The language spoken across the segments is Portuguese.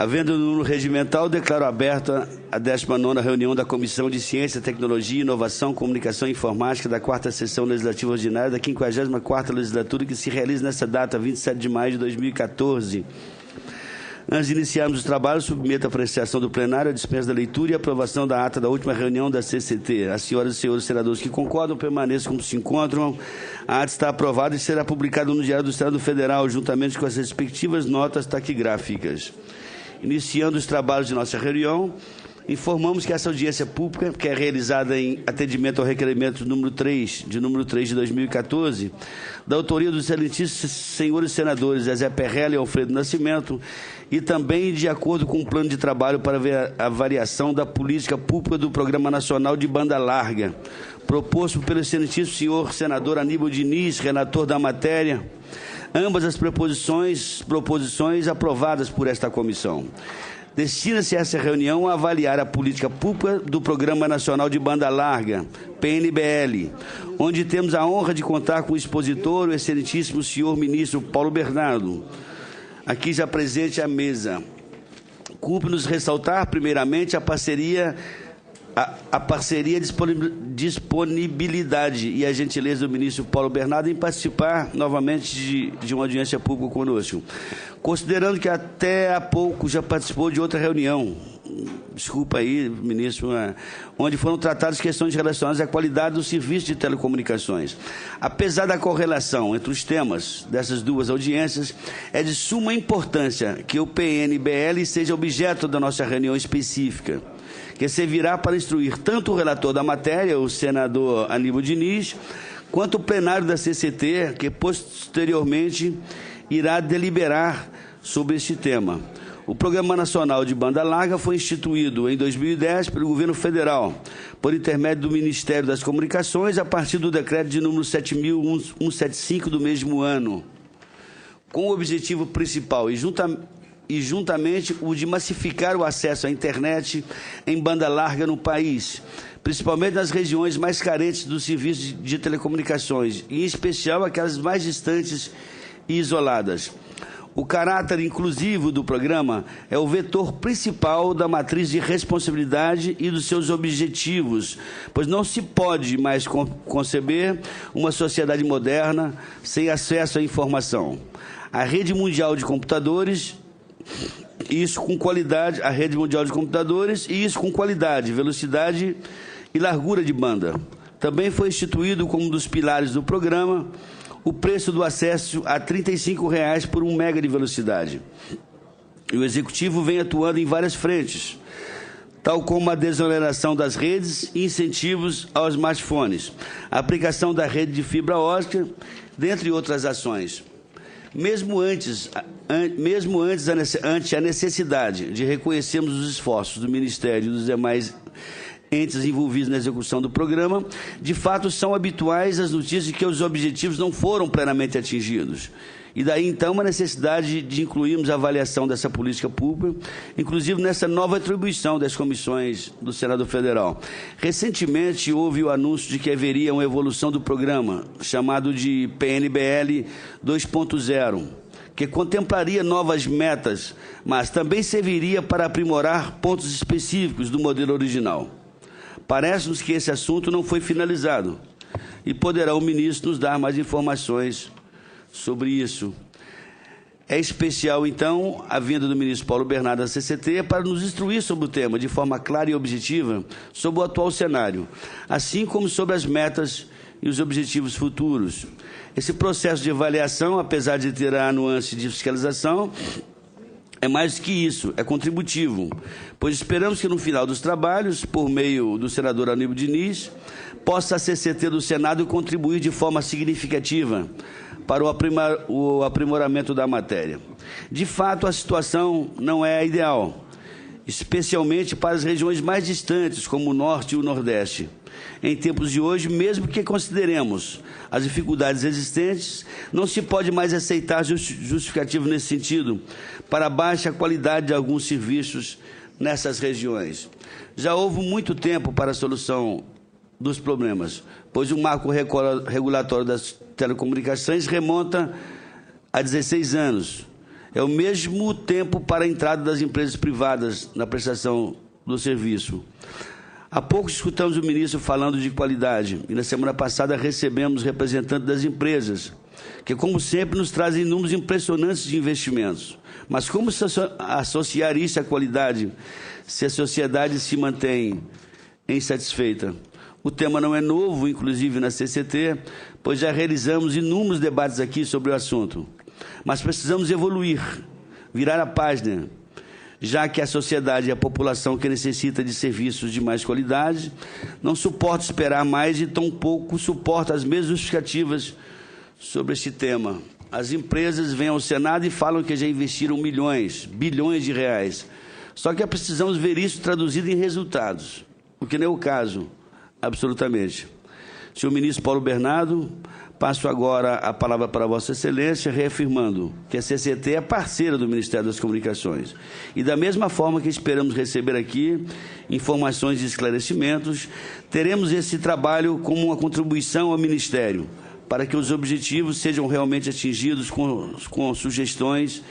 Havendo no regimental, declaro aberta a 19ª reunião da Comissão de Ciência, Tecnologia, Inovação, Comunicação e Informática da 4ª Sessão Legislativa Ordinária da 54ª Legislatura, que se realiza nesta data, 27 de maio de 2014. Antes de iniciarmos os trabalhos, submeto à apreciação do plenário a dispensa da leitura e aprovação da ata da última reunião da CCT. As senhoras e senhores senadores que concordam, permaneçam como se encontram. A ata está aprovada e será publicada no Diário do Estado Federal, juntamente com as respectivas notas taquigráficas. Iniciando os trabalhos de nossa reunião, informamos que essa audiência pública, que é realizada em atendimento ao requerimento número 3 de 2014, da autoria dos excelentíssimos senhores senadores Zezé Perrella e Alfredo Nascimento, e também de acordo com o plano de trabalho para a avaliação da política pública do Programa Nacional de Banda Larga, proposto pelo excelentíssimo senhor senador Aníbal Diniz, relator da matéria, ambas as proposições aprovadas por esta comissão. Destina-se essa reunião a avaliar a política pública do Programa Nacional de Banda Larga, PNBL, onde temos a honra de contar com o expositor, o excelentíssimo senhor ministro Paulo Bernardo, aqui já presente à mesa. Cumpre-nos ressaltar, primeiramente, a parceria, disponibilidade e a gentileza do ministro Paulo Bernardo em participar novamente de uma audiência pública conosco. Considerando que até há pouco já participou de outra reunião, desculpa aí, ministro, onde foram tratadas questões relacionadas à qualidade do serviço de telecomunicações. Apesar da correlação entre os temas dessas duas audiências, é de suma importância que o PNBL seja objeto da nossa reunião específica, que servirá para instruir tanto o relator da matéria, o senador Aníbal Diniz, quanto o plenário da CCT, que posteriormente irá deliberar sobre este tema. O Programa Nacional de Banda Larga foi instituído em 2010 pelo governo federal, por intermédio do Ministério das Comunicações, a partir do decreto de número 7.175 do mesmo ano, com o objetivo principal e juntamente o de massificar o acesso à internet em banda larga no país, principalmente nas regiões mais carentes do serviço de telecomunicações, e em especial aquelas mais distantes e isoladas. O caráter inclusivo do programa é o vetor principal da matriz de responsabilidade e dos seus objetivos, pois não se pode mais conceber uma sociedade moderna sem acesso à informação. A rede mundial de computadores, isso com qualidade, a rede mundial de computadores, e isso com qualidade, velocidade e largura de banda. Também foi instituído como um dos pilares do programa o preço do acesso a R$ 35,00 por 1 mega de velocidade. E o Executivo vem atuando em várias frentes, tal como a desoneração das redes e incentivos aos smartphones, a aplicação da rede de fibra óptica, dentre outras ações. Mesmo ante a necessidade de reconhecermos os esforços do Ministério e dos demais entes envolvidos na execução do programa, de fato são habituais as notícias de que os objetivos não foram plenamente atingidos. E daí, então, a necessidade de incluirmos a avaliação dessa política pública, inclusive nessa nova atribuição das comissões do Senado Federal. Recentemente, houve o anúncio de que haveria uma evolução do programa, chamado de PNBL 2.0, que contemplaria novas metas, mas também serviria para aprimorar pontos específicos do modelo original. Parece-nos que esse assunto não foi finalizado e poderá o ministro nos dar mais informações sobre isso. É especial, então, a vinda do ministro Paulo Bernardo da CCT para nos instruir sobre o tema de forma clara e objetiva sobre o atual cenário, assim como sobre as metas e os objetivos futuros. Esse processo de avaliação, apesar de ter a nuance de fiscalização, é mais que isso, é contributivo, pois esperamos que no final dos trabalhos, por meio do senador Aníbal Diniz, possa a CCT do Senado contribuir de forma significativa para o aprimoramento da matéria. De fato, a situação não é a ideal, especialmente para as regiões mais distantes, como o Norte e o Nordeste. Em tempos de hoje, mesmo que consideremos as dificuldades existentes, não se pode mais aceitar justificativo nesse sentido para a baixa qualidade de alguns serviços nessas regiões. Já houve muito tempo para a solução dos problemas, pois o marco regulatório das telecomunicações remonta a 16 anos. É o mesmo tempo para a entrada das empresas privadas na prestação do serviço. Há pouco escutamos o ministro falando de qualidade e na semana passada recebemos representantes das empresas, que, como sempre, nos trazem números impressionantes de investimentos. Mas como associar isso à qualidade se a sociedade se mantém insatisfeita? O tema não é novo, inclusive na CCT, pois já realizamos inúmeros debates aqui sobre o assunto. Mas precisamos evoluir, virar a página, já que a sociedade e a população que necessita de serviços de mais qualidade não suporta esperar mais e tampouco suporta as mesmas justificativas sobre este tema. As empresas vêm ao Senado e falam que já investiram milhões, bilhões de reais. Só que precisamos ver isso traduzido em resultados, o que não é o caso, absolutamente. Senhor ministro Paulo Bernardo, passo agora a palavra para Vossa Excelência, reafirmando que a CCT é parceira do Ministério das Comunicações. E da mesma forma que esperamos receber aqui informações e esclarecimentos, teremos esse trabalho como uma contribuição ao Ministério, para que os objetivos sejam realmente atingidos com sugestões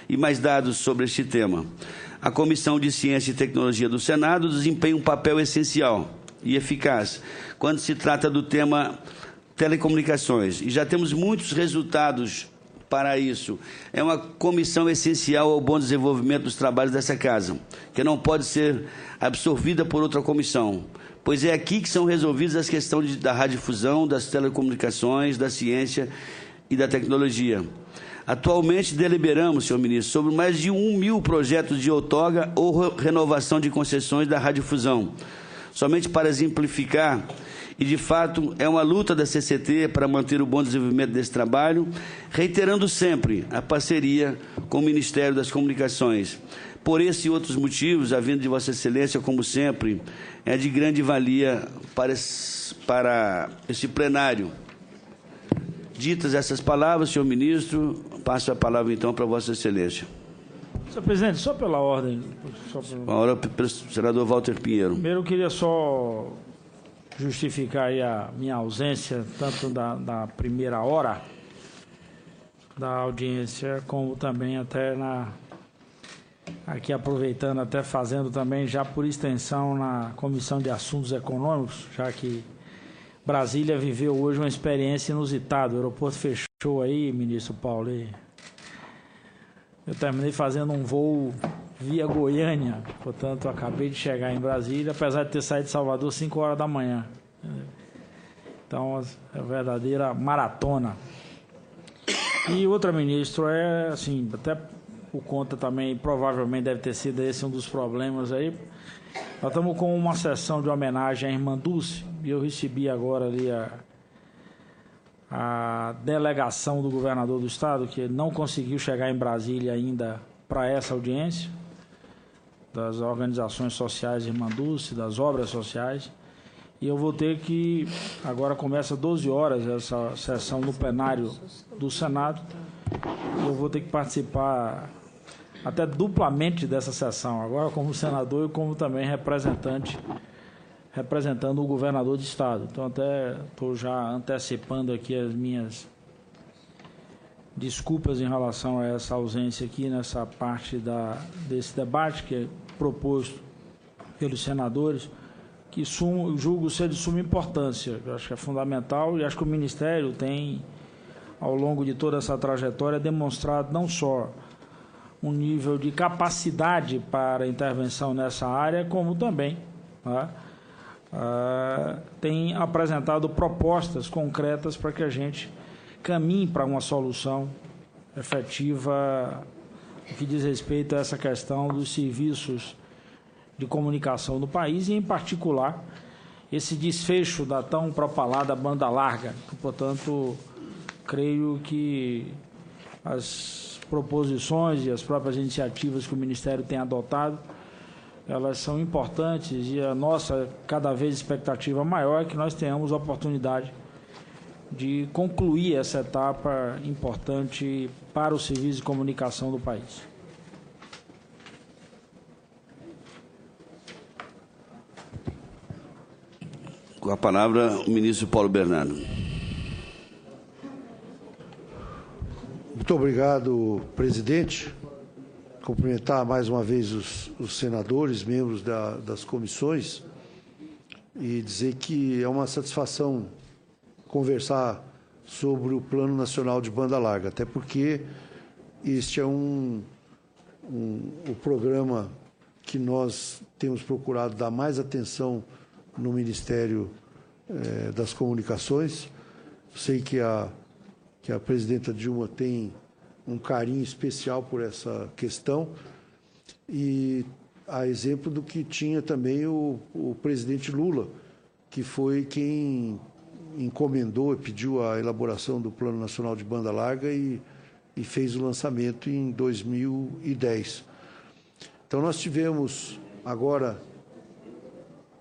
e mais dados sobre este tema. A Comissão de Ciência e Tecnologia do Senado desempenha um papel essencial e eficaz quando se trata do tema telecomunicações, e já temos muitos resultados para isso. É uma comissão essencial ao bom desenvolvimento dos trabalhos dessa Casa, que não pode ser absorvida por outra comissão, pois é aqui que são resolvidas as questões da radiodifusão, das telecomunicações, da ciência e da tecnologia. Atualmente deliberamos, senhor ministro, sobre mais de 1.000 projetos de outorga ou renovação de concessões da radiodifusão. Somente para exemplificar, e de fato é uma luta da CCT para manter o bom desenvolvimento desse trabalho, reiterando sempre a parceria com o Ministério das Comunicações. Por esse e outros motivos, a vinda de Vossa Excelência, como sempre, é de grande valia para esse plenário. Ditas essas palavras, senhor ministro, passo a palavra então para Vossa Excelência. Senhor presidente, só pela ordem. Agora, pelo senador Walter Pinheiro. Primeiro, eu queria só justificar aí a minha ausência, tanto da primeira hora da audiência, como também até aqui aproveitando, até fazendo também já por extensão na Comissão de Assuntos Econômicos, já que Brasília viveu hoje uma experiência inusitada. O aeroporto fechou aí, ministro Paulo, e eu terminei fazendo um voo via Goiânia, portanto, acabei de chegar em Brasília, apesar de ter saído de Salvador às 5 horas da manhã. Então, é uma verdadeira maratona. E outra, ministro, assim, até por conta também, provavelmente deve ter sido esse um dos problemas aí. Nós estamos com uma sessão de homenagem à irmã Dulce, e eu recebi agora ali a delegação do governador do estado, que não conseguiu chegar em Brasília ainda para essa audiência, das organizações sociais Irmã Dulce, das obras sociais, e eu vou ter que, agora começa 12 horas essa sessão no plenário do Senado, e eu vou ter que participar até duplamente dessa sessão, agora como senador e como também representando o governador de estado. Então, até estou já antecipando aqui as minhas desculpas em relação a essa ausência aqui nessa parte desse debate, que é proposto pelos senadores, que julgo ser de suma importância. Eu acho que é fundamental e acho que o Ministério tem, ao longo de toda essa trajetória, demonstrado não só um nível de capacidade para intervenção nessa área, como também tem apresentado propostas concretas para que a gente caminhe para uma solução efetiva que diz respeito a essa questão dos serviços de comunicação no país e, em particular, esse desfecho da tão propalada banda larga. Portanto, creio que as proposições e as próprias iniciativas que o Ministério tem adotado, elas são importantes e a nossa, cada vez, expectativa maior é que nós tenhamos a oportunidade de concluir essa etapa importante para o serviço de comunicação do país. Com a palavra, o ministro Paulo Bernardo. Muito obrigado, presidente. Cumprimentar mais uma vez os senadores, membros das comissões, e dizer que é uma satisfação conversar sobre o Plano Nacional de Banda Larga, até porque este é o programa que nós temos procurado dar mais atenção no Ministério das Comunicações. Sei que a presidenta Dilma tem um carinho especial por essa questão, e a exemplo do que tinha também o presidente Lula, que foi quem encomendou e pediu a elaboração do Plano Nacional de Banda Larga e fez o lançamento em 2010. Então, nós tivemos agora,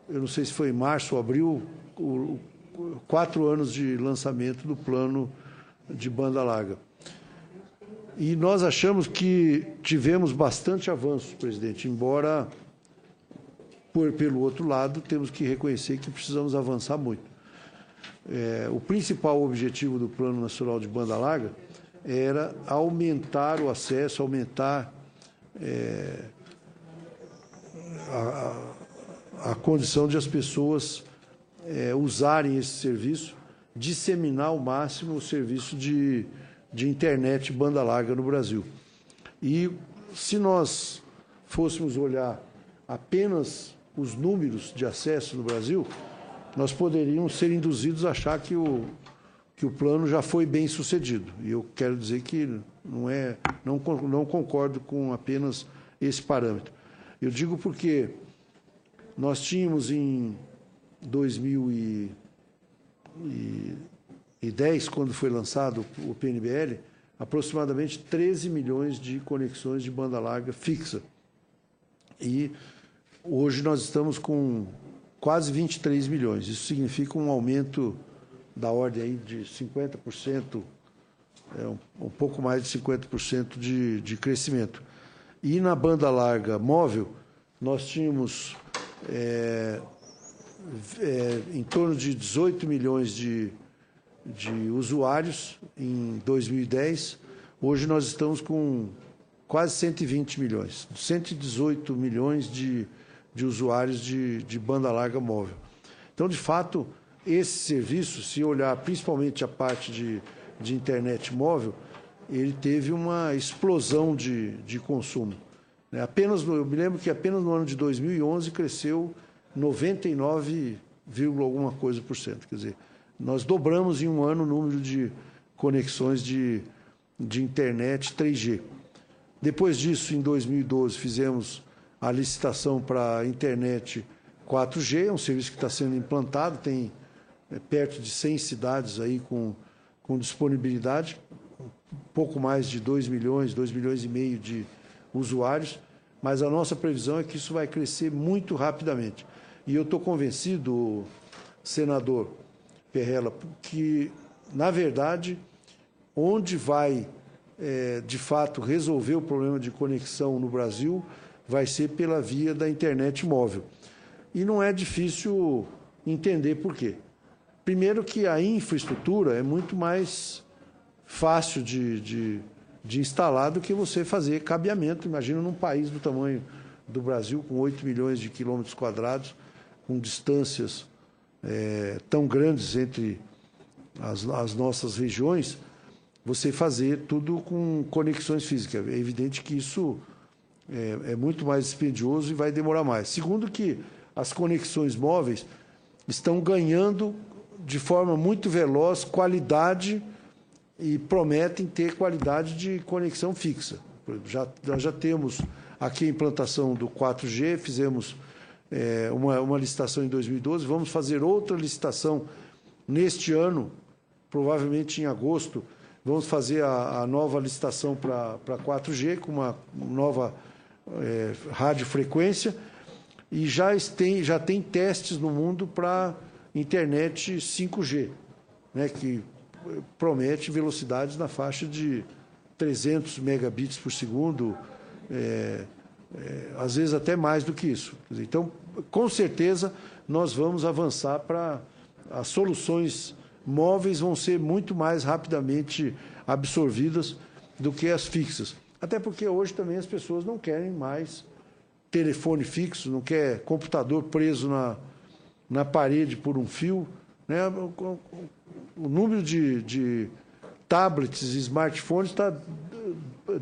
eu não sei se foi em março ou abril, 4 anos de lançamento do Plano de Banda Larga. E nós achamos que tivemos bastante avanço, presidente, embora, pelo outro lado, temos que reconhecer que precisamos avançar muito. O principal objetivo do Plano Nacional de Banda Larga era aumentar o acesso, aumentar a condição de as pessoas usarem esse serviço, disseminar ao máximo o serviço de internet banda larga no Brasil. E se nós fôssemos olhar apenas os números de acesso no Brasil, nós poderíamos ser induzidos a achar que o plano já foi bem sucedido. E eu quero dizer que não concordo com apenas esse parâmetro. Eu digo porque nós tínhamos em 2010, quando foi lançado o PNBL, aproximadamente 13 milhões de conexões de banda larga fixa. E hoje nós estamos com quase 23 milhões. Isso significa um aumento da ordem aí de 50%, um pouco mais de 50% de crescimento. E na banda larga móvel, nós tínhamos em torno de 18 milhões de usuários em 2010. Hoje nós estamos com quase 120 milhões, 118 milhões de usuários de banda larga móvel. Então, de fato, esse serviço, se olhar principalmente a parte de internet móvel, ele teve uma explosão de consumo. Eu me lembro que apenas no ano de 2011 cresceu 99, alguma coisa por cento. Quer dizer, nós dobramos em um ano o número de conexões de internet 3G. Depois disso, em 2012, fizemos a licitação para a internet 4G, é um serviço que está sendo implantado, tem perto de 100 cidades aí com disponibilidade, um pouco mais de 2 milhões e meio de usuários, mas a nossa previsão é que isso vai crescer muito rapidamente. E eu estou convencido, senador Perrella, que, na verdade, onde vai, de fato, resolver o problema de conexão no Brasil vai ser pela via da internet móvel. E não é difícil entender por quê. Primeiro que a infraestrutura é muito mais fácil de instalar do que você fazer cabeamento. Imagina num país do tamanho do Brasil, com 8 milhões de quilômetros quadrados, com distâncias tão grandes entre as nossas regiões, você fazer tudo com conexões físicas. É evidente que isso é muito mais dispendioso e vai demorar mais. Segundo que as conexões móveis estão ganhando de forma muito veloz qualidade e prometem ter qualidade de conexão fixa. Nós já temos aqui a implantação do 4G, fizemos uma licitação em 2012, vamos fazer outra licitação neste ano, provavelmente em agosto, vamos fazer a nova licitação para 4G, com uma nova radiofrequência, e já tem testes no mundo para internet 5G, né, que promete velocidades na faixa de 300 megabits por segundo, às vezes até mais do que isso. Então, com certeza, nós vamos avançar para as soluções móveis vão ser muito mais rapidamente absorvidas do que as fixas. Até porque hoje também as pessoas não querem mais telefone fixo, não quer computador preso na parede por um fio, né? O número de tablets e smartphones está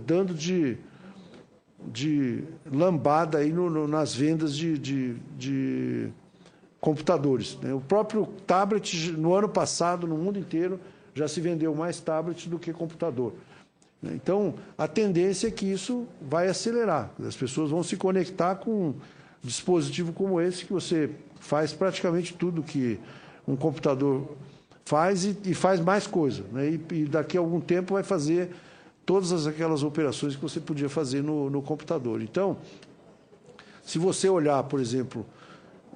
dando de lambada aí nas vendas de computadores, né? O próprio tablet, no ano passado, no mundo inteiro, já se vendeu mais tablets do que computador. Então, a tendência é que isso vai acelerar. As pessoas vão se conectar com um dispositivo como esse, que você faz praticamente tudo que um computador faz e faz mais coisa, né? E daqui a algum tempo vai fazer todas aquelas operações que você podia fazer no computador. Então, se você olhar, por exemplo,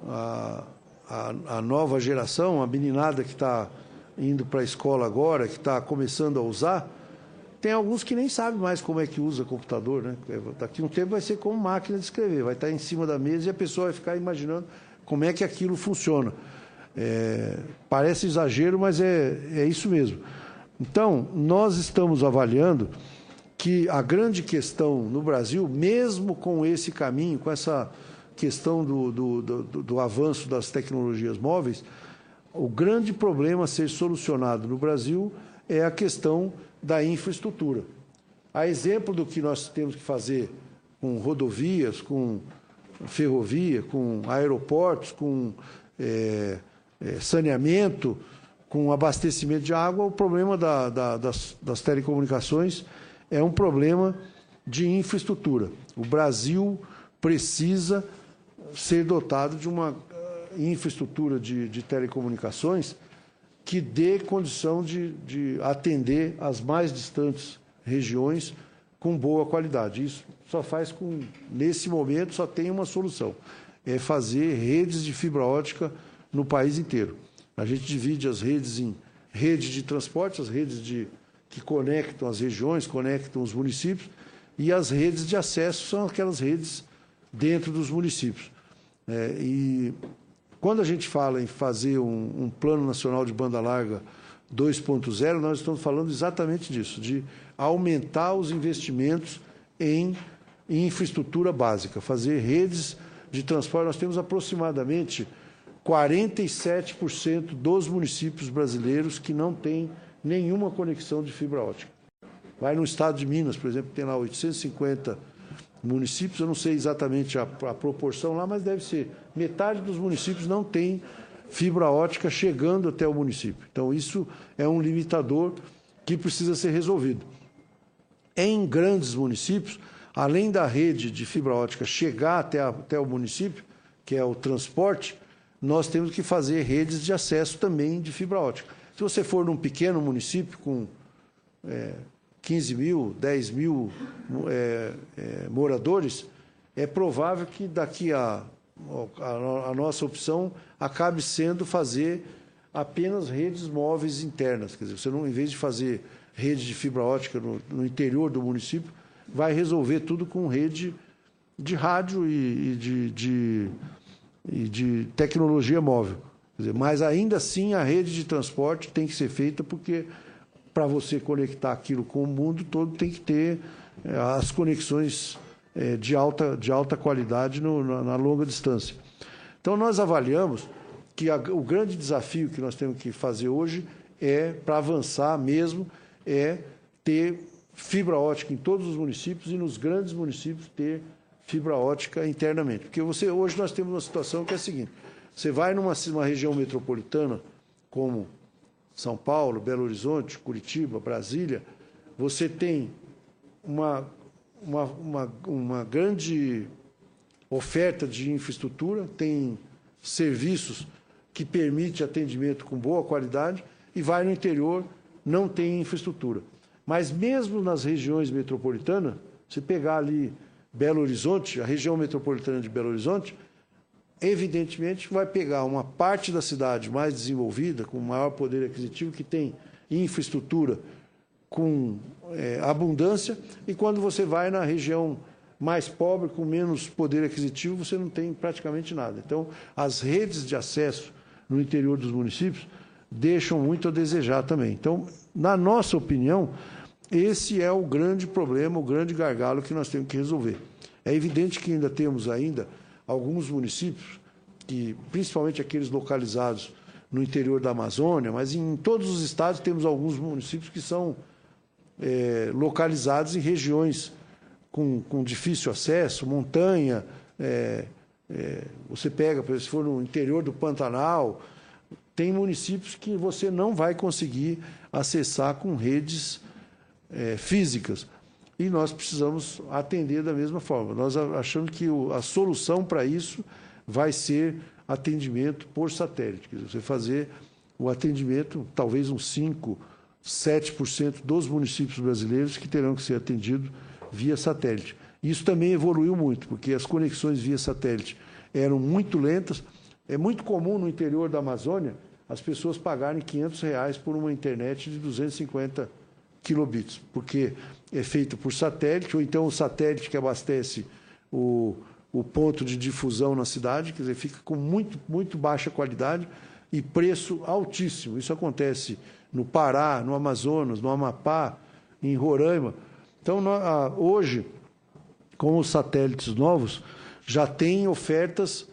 a nova geração, a meninada que está indo para a escola agora, que está começando a usar, tem alguns que nem sabem mais como é que usa computador, né? Daqui a um tempo vai ser como máquina de escrever, vai estar em cima da mesa e a pessoa vai ficar imaginando como é que aquilo funciona. Parece exagero, mas é isso mesmo. Então, nós estamos avaliando que a grande questão no Brasil, mesmo com esse caminho, com essa questão do avanço das tecnologias móveis, o grande problema a ser solucionado no Brasil é a questão da infraestrutura. A exemplo do que nós temos que fazer com rodovias, com ferrovia, com aeroportos, com saneamento, com abastecimento de água, o problema das telecomunicações é um problema de infraestrutura. O Brasil precisa ser dotado de uma infraestrutura de telecomunicações que dê condição de atender as mais distantes regiões com boa qualidade. Isso só faz nesse momento, só tem uma solução, é fazer redes de fibra ótica no país inteiro. A gente divide as redes em rede de transporte, as redes que conectam as regiões, conectam os municípios, e as redes de acesso são aquelas redes dentro dos municípios. E quando a gente fala em fazer um Plano Nacional de Banda Larga 2.0, nós estamos falando exatamente disso, de aumentar os investimentos em infraestrutura básica, fazer redes de transporte. Nós temos aproximadamente 47% dos municípios brasileiros que não têm nenhuma conexão de fibra ótica. Vai no estado de Minas, por exemplo, tem lá 850 municípios, eu não sei exatamente a proporção lá, mas deve ser metade dos municípios não tem fibra ótica chegando até o município. Então, isso é um limitador que precisa ser resolvido. Em grandes municípios, além da rede de fibra ótica chegar até o município, que é o transporte, nós temos que fazer redes de acesso também de fibra ótica. Se você for num pequeno município com 15 mil, 10 mil moradores, é provável que daqui a nossa opção acabe sendo fazer apenas redes móveis internas. Quer dizer, você não, em vez de fazer rede de fibra ótica no interior do município, vai resolver tudo com rede de rádio e de tecnologia móvel. Quer dizer, mas ainda assim a rede de transporte tem que ser feita, porque para você conectar aquilo com o mundo todo tem que ter as conexões de alta qualidade na longa distância. Então, nós avaliamos que o grande desafio que nós temos que fazer hoje para avançar mesmo, é ter fibra ótica em todos os municípios e nos grandes municípios ter fibra ótica internamente. Porque hoje nós temos uma situação que é a seguinte: você vai numa região metropolitana como São Paulo, Belo Horizonte, Curitiba, Brasília, você tem uma grande oferta de infraestrutura, tem serviços que permitem atendimento com boa qualidade, e vai no interior, não tem infraestrutura. Mas mesmo nas regiões metropolitanas, se pegar ali Belo Horizonte, a região metropolitana de Belo Horizonte, evidentemente vai pegar uma parte da cidade mais desenvolvida, com maior poder aquisitivo, que tem infraestrutura com abundância, e quando você vai na região mais pobre, com menos poder aquisitivo, você não tem praticamente nada. Então, as redes de acesso no interior dos municípios deixam muito a desejar também. Então, na nossa opinião, esse é o grande problema, o grande gargalo que nós temos que resolver. É evidente que ainda temos alguns municípios, principalmente aqueles localizados no interior da Amazônia, mas em todos os estados temos alguns municípios que são localizados em regiões com difícil acesso, montanha. Você pega, por exemplo, se for no interior do Pantanal, tem municípios que você não vai conseguir acessar com redes físicas. E nós precisamos atender da mesma forma. Nós achamos que a solução para isso vai ser atendimento por satélite. Quer dizer, você fazer o atendimento, talvez uns 5%, 7% dos municípios brasileiros que terão que ser atendidos via satélite. Isso também evoluiu muito, porque as conexões via satélite eram muito lentas. É muito comum no interior da Amazônia as pessoas pagarem R$500 por uma internet de 250 kilobits, porque é feito por satélite, ou então o satélite que abastece o ponto de difusão na cidade, quer dizer, fica com muito baixa qualidade e preço altíssimo. Isso acontece no Pará, no Amazonas, no Amapá, em Roraima. Então, hoje, com os satélites novos, já tem ofertas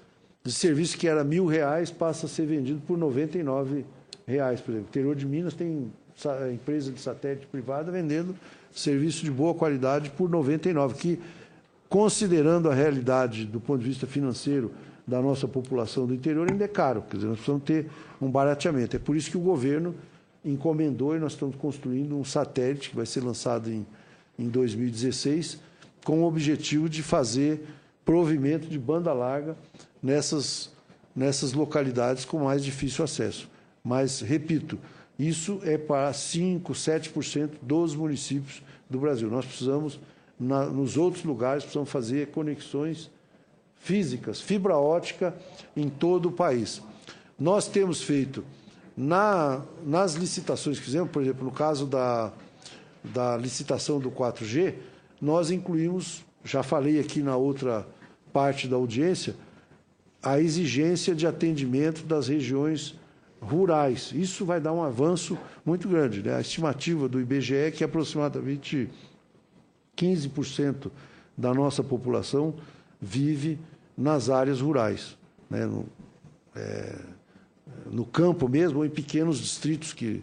de serviço que era R$1.000, passa a ser vendido por R$99, por exemplo. No interior de Minas tem empresa de satélite privada vendendo serviço de boa qualidade por R$99, que, considerando a realidade do ponto de vista financeiro da nossa população do interior, ainda é caro. Quer dizer, nós precisamos ter um barateamento. É por isso que o governo encomendou e nós estamos construindo um satélite que vai ser lançado em 2016, com o objetivo de fazer provimento de banda larga nessas localidades com mais difícil acesso. Mas, repito, isso é para 5%, 7% dos municípios do Brasil. Nós precisamos, nos outros lugares, precisamos fazer conexões físicas, fibra ótica em todo o país. Nós temos feito, nas licitações que fizemos, por exemplo, no caso da licitação do 4G, nós incluímos, já falei aqui na outra parte da audiência, a exigência de atendimento das regiões rurais. Isso vai dar um avanço muito grande, né? A estimativa do IBGE é que aproximadamente 15% da nossa população vive nas áreas rurais, né? No campo mesmo, ou em pequenos distritos que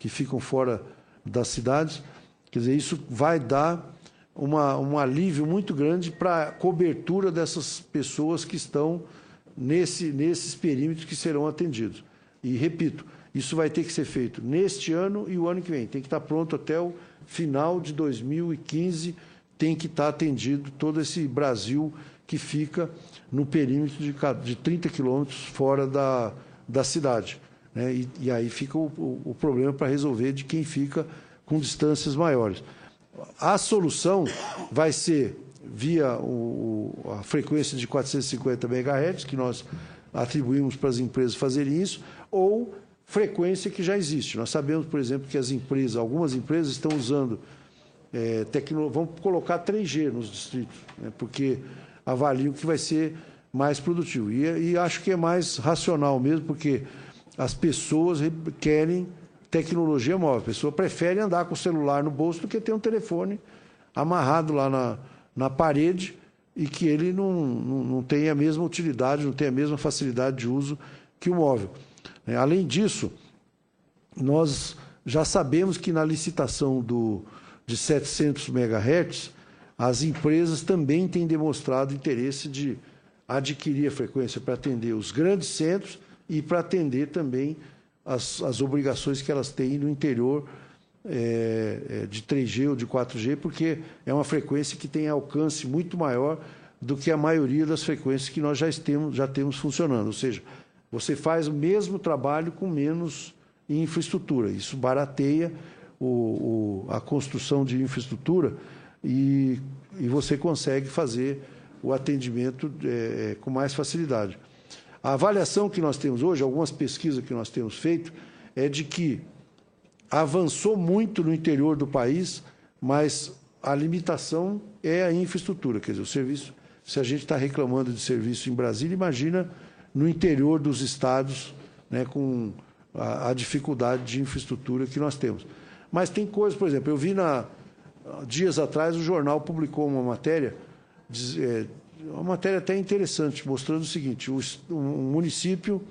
ficam fora das cidades. Quer dizer, isso vai dar um alívio muito grande para a cobertura dessas pessoas que estão nesses perímetros que serão atendidos. E, repito, isso vai ter que ser feito neste ano e o ano que vem. Tem que estar pronto até o final de 2015, tem que estar atendido todo esse Brasil que fica no perímetro de 30 quilômetros fora da cidade, né? E aí fica o problema para resolver de quem fica com distâncias maiores. A solução vai ser via a frequência de 450 MHz, que nós atribuímos para as empresas fazerem isso, ou frequência que já existe. Nós sabemos, por exemplo, que algumas empresas estão usando vão colocar 3G nos distritos, né, porque avaliam que vai ser mais produtivo. E acho que é mais racional mesmo, porque as pessoas querem tecnologia móvel. A pessoa prefere andar com o celular no bolso do que ter um telefone amarrado lá na parede e que ele não tenha a mesma utilidade, não tenha a mesma facilidade de uso que o móvel. Além disso, nós já sabemos que na licitação de 700 MHz, as empresas também têm demonstrado interesse de adquirir a frequência para atender os grandes centros e para atender também as obrigações que elas têm no interior de 3G ou de 4G, porque é uma frequência que tem alcance muito maior do que a maioria das frequências que nós já temos funcionando. Ou seja, você faz o mesmo trabalho com menos infraestrutura. Isso barateia a construção de infraestrutura e você consegue fazer o atendimento com mais facilidade. A avaliação que nós temos hoje, algumas pesquisas que nós temos feito, é de que avançou muito no interior do país, mas a limitação é a infraestrutura. Quer dizer, o serviço, se a gente está reclamando de serviço em Brasília, imagina no interior dos estados, né, com a dificuldade de infraestrutura que nós temos. Mas tem coisas, por exemplo, eu vi dias atrás o jornal publicou uma matéria, uma matéria até interessante, mostrando o seguinte: um município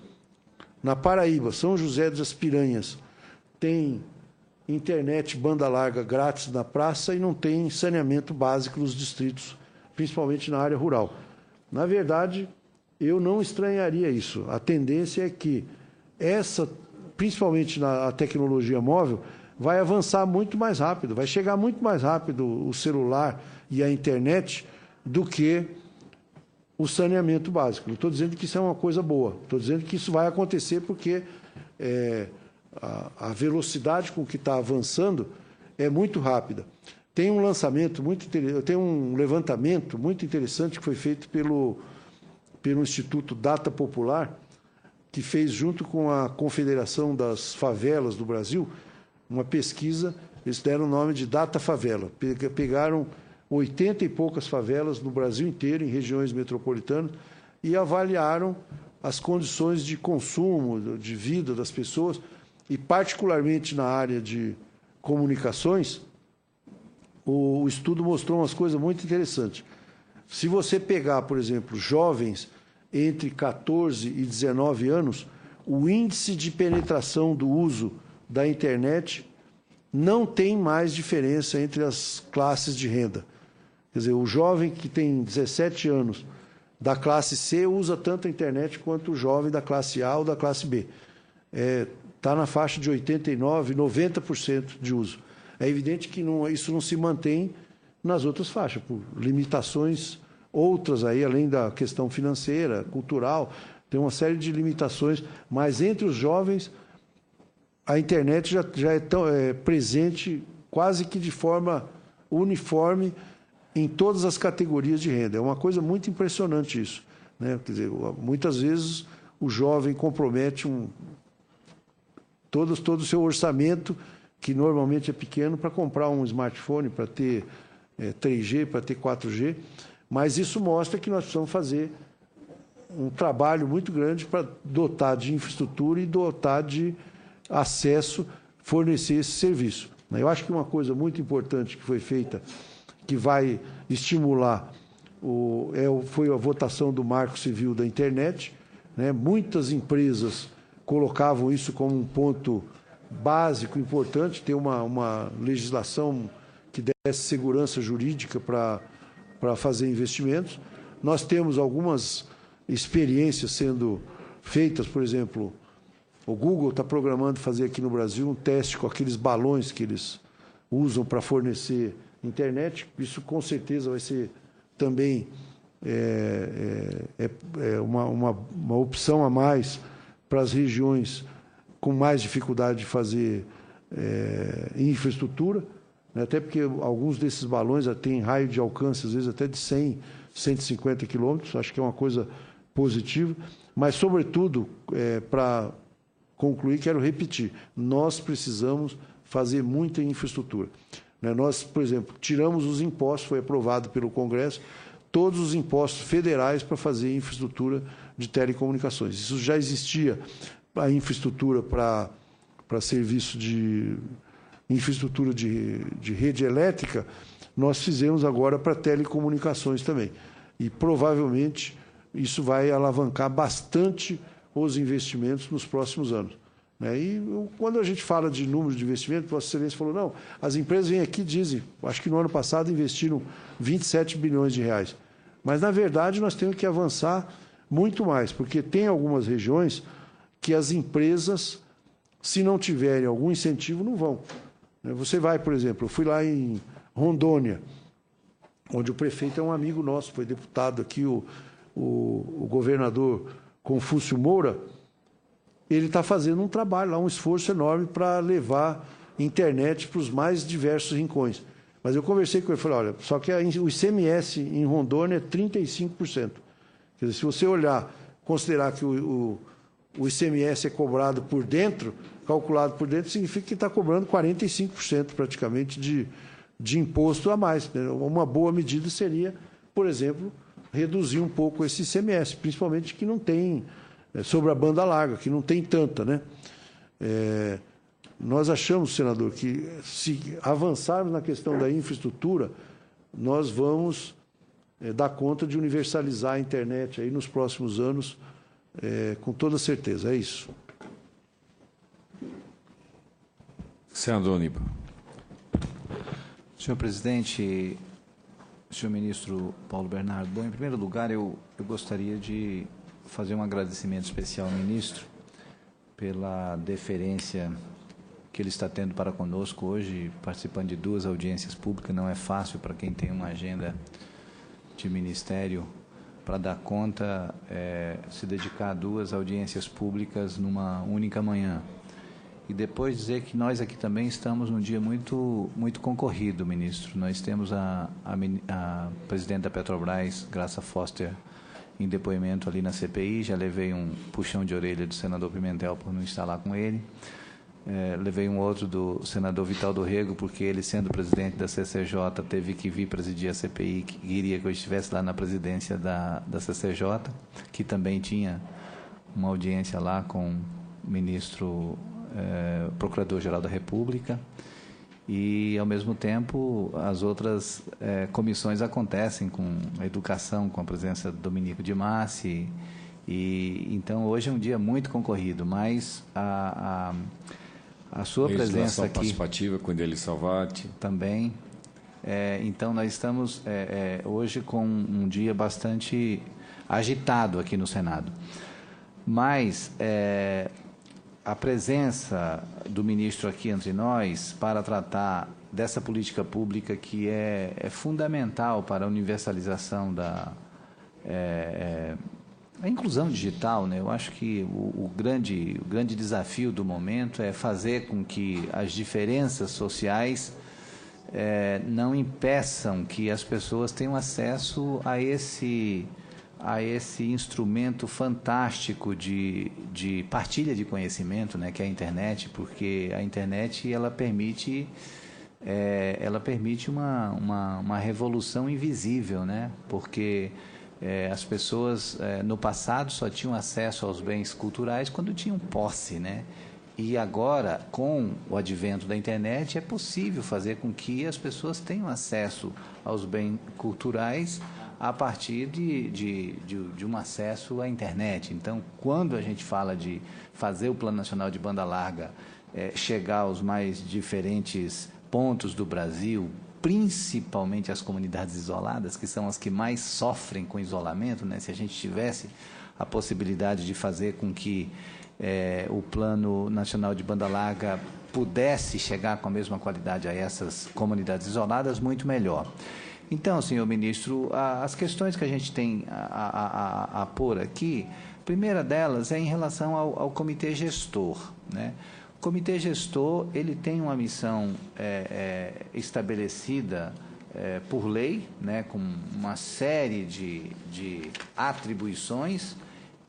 na Paraíba, São José das Piranhas, tem internet banda larga grátis na praça e não tem saneamento básico nos distritos, principalmente na área rural. Na verdade, eu não estranharia isso. A tendência é que principalmente na tecnologia móvel, vai avançar muito mais rápido, vai chegar muito mais rápido o celular e a internet do que o saneamento básico. Não estou dizendo que isso é uma coisa boa, estou dizendo que isso vai acontecer porque a velocidade com que está avançando é muito rápida. Tem um levantamento muito interessante que foi feito pelo Instituto Data Popular, que fez, junto com a Confederação das Favelas do Brasil, uma pesquisa. Eles deram o nome de Data Favela. Pegaram 80 e poucas favelas no Brasil inteiro, em regiões metropolitanas, e avaliaram as condições de consumo, de vida das pessoas, e particularmente na área de comunicações, o estudo mostrou umas coisas muito interessantes. Se você pegar, por exemplo, jovens entre 14 e 19 anos, o índice de penetração do uso da internet não tem mais diferença entre as classes de renda. Quer dizer, o jovem que tem 17 anos da classe C usa tanto a internet quanto o jovem da classe A ou da classe B. Está na faixa de 89%, 90% de uso. É evidente que isso não se mantém nas outras faixas, por limitações outras aí, além da questão financeira, cultural, tem uma série de limitações, mas entre os jovens a internet já é presente quase que de forma uniforme em todas as categorias de renda. É uma coisa muito impressionante isso, né? Quer dizer, muitas vezes o jovem compromete todo o seu orçamento, que normalmente é pequeno, para comprar um smartphone, para ter 3G, para ter 4G, mas isso mostra que nós precisamos fazer um trabalho muito grande para dotar de infraestrutura e dotar de acesso, fornecer esse serviço. Eu acho que uma coisa muito importante que foi feita, que vai estimular, foi a votação do Marco Civil da Internet, né? Muitas empresas colocavam isso como um ponto básico, importante, ter uma legislação que desse segurança jurídica para fazer investimentos. Nós temos algumas experiências sendo feitas, por exemplo, o Google está programando fazer aqui no Brasil um teste com aqueles balões que eles usam para fornecer internet. Isso, com certeza, vai ser também uma opção a mais para as regiões com mais dificuldade de fazer infraestrutura, né? Até porque alguns desses balões já têm raio de alcance, às vezes até de 100, 150 quilômetros. Acho que é uma coisa positiva. Mas, sobretudo, para concluir, quero repetir, nós precisamos fazer muita infraestrutura. Nós, por exemplo, tiramos os impostos, foi aprovado pelo Congresso, todos os impostos federais para fazer infraestrutura de telecomunicações. Isso já existia, a infraestrutura para serviço de infraestrutura de rede elétrica, nós fizemos agora para telecomunicações também. E provavelmente isso vai alavancar bastante os investimentos nos próximos anos. E quando a gente fala de número de investimento, Vossa Excelência falou, não, as empresas vêm aqui e dizem, acho que no ano passado investiram 27 bilhões de reais. Mas, na verdade, nós temos que avançar muito mais, porque tem algumas regiões que as empresas, se não tiverem algum incentivo, não vão. Você vai, por exemplo, eu fui lá em Rondônia, onde o prefeito é um amigo nosso, foi deputado aqui, o governador Confúcio Moura. Ele está fazendo um trabalho lá, um esforço enorme para levar internet para os mais diversos rincões. Mas eu conversei com ele e falei, olha, só que o ICMS em Rondônia é 35%. Quer dizer, se você olhar, considerar que o ICMS é cobrado por dentro, calculado por dentro, significa que está cobrando 45% praticamente de imposto a mais. Uma boa medida seria, por exemplo, reduzir um pouco esse ICMS, principalmente que não tem, sobre a banda larga, que não tem tanta, né? Nós achamos, senador, que se avançarmos na questão da infraestrutura, nós vamos dar conta de universalizar a internet aí nos próximos anos, com toda certeza. É isso. Senador Aníbal. Senhor presidente, senhor ministro Paulo Bernardo, bom, em primeiro lugar, eu gostaria de fazer um agradecimento especial ao ministro pela deferência que ele está tendo para conosco hoje, participando de 2 audiências públicas. Não é fácil para quem tem uma agenda de ministério para dar conta, se dedicar a 2 audiências públicas numa única manhã. E depois dizer que nós aqui também estamos num dia muito concorrido, ministro. Nós temos a presidente da Petrobras, Graça Foster, em depoimento ali na CPI. Já levei um puxão de orelha do senador Pimentel por não estar lá com ele. Levei um outro do senador Vital do Rego, porque ele, sendo presidente da CCJ, teve que vir presidir a CPI, que queria que eu estivesse lá na presidência da CCJ, que também tinha uma audiência lá com o ministro Procurador-Geral da República. E, ao mesmo tempo, as outras comissões acontecem com a educação, com a presença do Dominico de Massi. E, então, hoje é um dia muito concorrido, mas a sua presença aqui... participativa com Indeli Salvati. Também. Então, nós estamos hoje com um dia bastante agitado aqui no Senado. Mas a presença do ministro aqui entre nós para tratar dessa política pública que é fundamental para a universalização a inclusão digital, né? Eu acho que o grande desafio do momento é fazer com que as diferenças sociais não impeçam que as pessoas tenham acesso a esse instrumento fantástico de partilha de conhecimento, né, que é a internet, porque a internet ela permite uma revolução invisível, né? Porque as pessoas no passado só tinham acesso aos bens culturais quando tinham posse, né? E agora, com o advento da internet, é possível fazer com que as pessoas tenham acesso aos bens culturais a partir de um acesso à internet. Então, quando a gente fala de fazer o Plano Nacional de Banda Larga chegar aos mais diferentes pontos do Brasil, principalmente as comunidades isoladas, que são as que mais sofrem com isolamento, né? Se a gente tivesse a possibilidade de fazer com que o Plano Nacional de Banda Larga pudesse chegar com a mesma qualidade a essas comunidades isoladas, muito melhor. Então, senhor ministro, as questões que a gente tem a pôr aqui, a primeira delas é em relação ao comitê gestor, né? O comitê gestor, ele tem uma missão estabelecida por lei, né, com uma série de atribuições,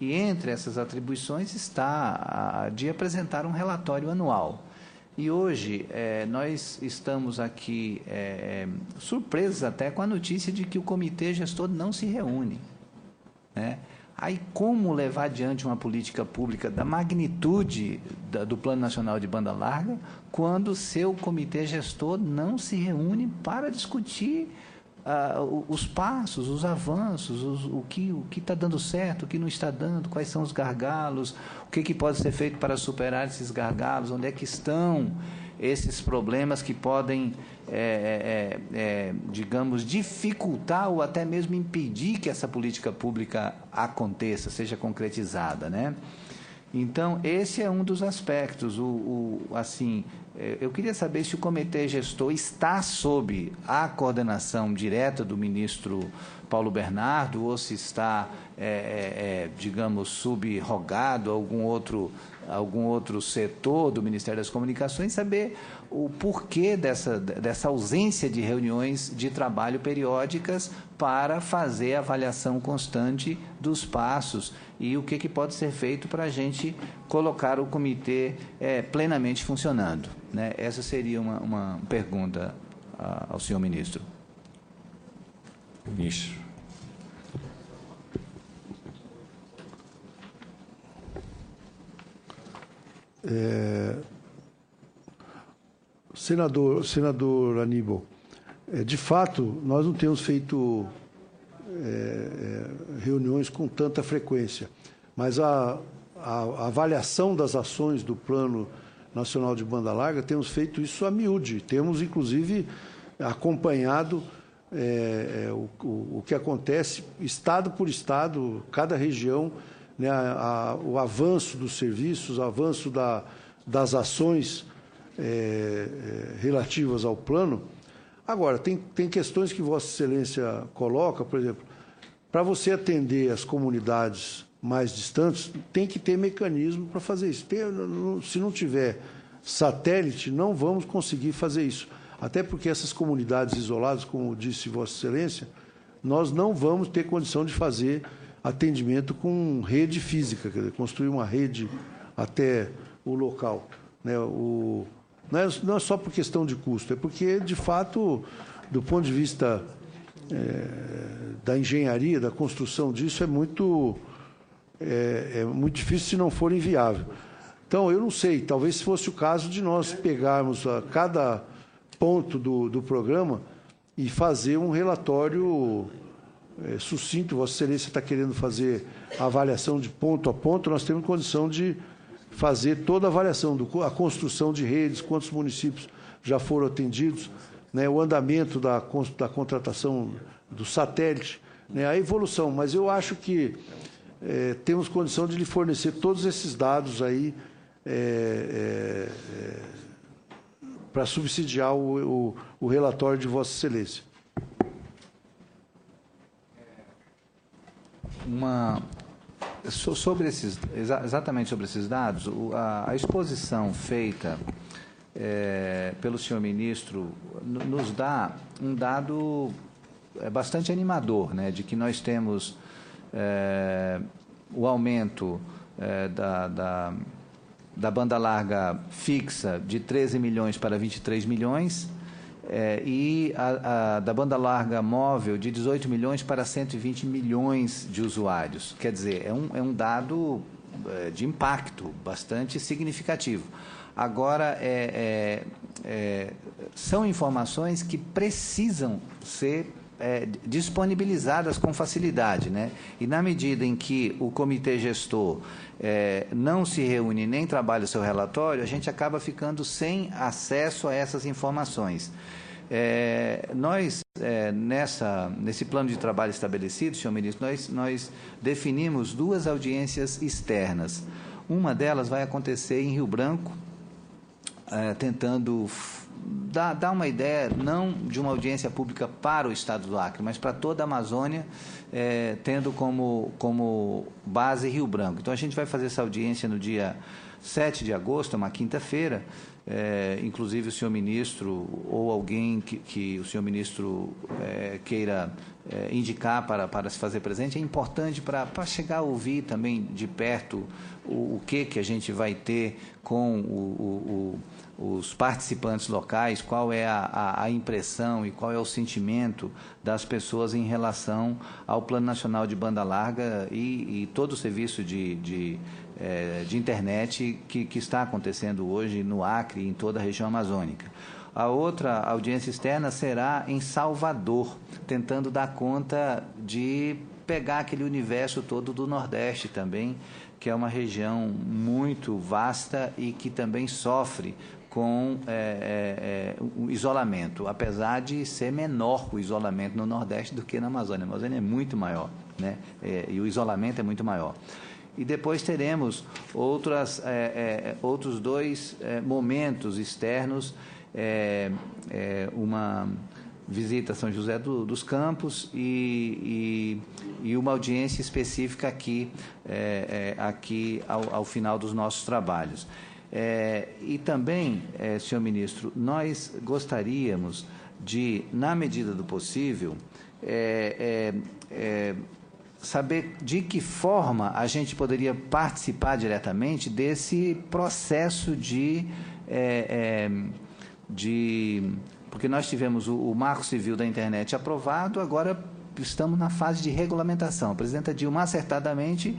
e entre essas atribuições está a de apresentar um relatório anual. E hoje nós estamos aqui surpresos até com a notícia de que o comitê gestor não se reúne, né? Aí, como levar adiante uma política pública da magnitude do Plano Nacional de Banda Larga quando o seu comitê gestor não se reúne para discutir os passos, os avanços, o que está dando certo, o que não está dando, quais são os gargalos, o que pode ser feito para superar esses gargalos, onde é que estão esses problemas que podem, digamos, dificultar ou até mesmo impedir que essa política pública aconteça, seja concretizada, né? Então, esse é um dos aspectos. Assim, eu queria saber se o comitê gestor está sob a coordenação direta do ministro Paulo Bernardo ou se está, digamos, subrogado a algum outro setor do Ministério das Comunicações, saber o porquê dessa ausência de reuniões de trabalho periódicas para fazer a avaliação constante dos passos e o que pode ser feito para a gente colocar o comitê plenamente funcionando, né? Essa seria uma pergunta ao senhor ministro. Ministro. Senador Aníbal, de fato, nós não temos feito reuniões com tanta frequência, mas a avaliação das ações do Plano Nacional de Banda Larga, temos feito isso a miúde, temos, inclusive, acompanhado o que acontece, estado por estado, cada região, né, o avanço dos serviços, o avanço das ações relativas ao plano. Agora, tem questões que Vossa Excelência coloca, por exemplo, para você atender as comunidades mais distantes, tem que ter mecanismo para fazer isso. Se não tiver satélite, não vamos conseguir fazer isso. Até porque essas comunidades isoladas, como disse Vossa Excelência, nós não vamos ter condição de fazer atendimento com rede física, quer dizer, construir uma rede até o local, né? Não é só por questão de custo, é porque, de fato, do ponto de vista da engenharia, da construção disso, é muito difícil se não for inviável. Então, eu não sei, talvez se fosse o caso de nós pegarmos cada ponto do programa e fazer um relatório sucinto. Vossa Excelência está querendo fazer a avaliação de ponto a ponto, nós temos condição de fazer toda a avaliação, a construção de redes, quantos municípios já foram atendidos, né, o andamento da contratação do satélite, né, a evolução. Mas eu acho que temos condição de lhe fornecer todos esses dados aí para subsidiar o relatório de Vossa Excelência. Exatamente sobre esses dados, a exposição feita pelo senhor ministro nos dá um dado bastante animador, né, de que nós temos o aumento da banda larga fixa de 13 milhões para 23 milhões e da banda larga móvel de 18 milhões para 120 milhões de usuários. Quer dizer, é um dado de impacto bastante significativo. Agora, são informações que precisam ser disponibilizadas com facilidade, né? E na medida em que o comitê gestor não se reúne nem trabalha o seu relatório, a gente acaba ficando sem acesso a essas informações. Nós, nesse plano de trabalho estabelecido, senhor ministro, nós definimos 2 audiências externas. Uma delas vai acontecer em Rio Branco, tentando dar uma ideia, não de uma audiência pública para o Estado do Acre, mas para toda a Amazônia, tendo como base Rio Branco. Então, a gente vai fazer essa audiência no dia 7 de agosto, uma quinta-feira, inclusive o senhor ministro ou alguém que o senhor ministro queira indicar para se fazer presente, é importante para chegar a ouvir também de perto o que a gente vai ter com os participantes locais, qual é a impressão e qual é o sentimento das pessoas em relação ao Plano Nacional de Banda Larga e todo o serviço de internet que está acontecendo hoje no Acre e em toda a região amazônica. A outra audiência externa será em Salvador, tentando dar conta de pegar aquele universo todo do Nordeste também, que é uma região muito vasta e que também sofre com o isolamento, apesar de ser menor o isolamento no Nordeste do que na Amazônia. A Amazônia é muito maior, né? E o isolamento é muito maior. E depois teremos outros 2 momentos externos, uma visita a São José dos Campos e uma audiência específica aqui ao final dos nossos trabalhos. E também, senhor ministro, nós gostaríamos de, na medida do possível, saber de que forma a gente poderia participar diretamente desse processo porque nós tivemos o Marco Civil da Internet aprovado, agora estamos na fase de regulamentação. A presidenta Dilma acertadamente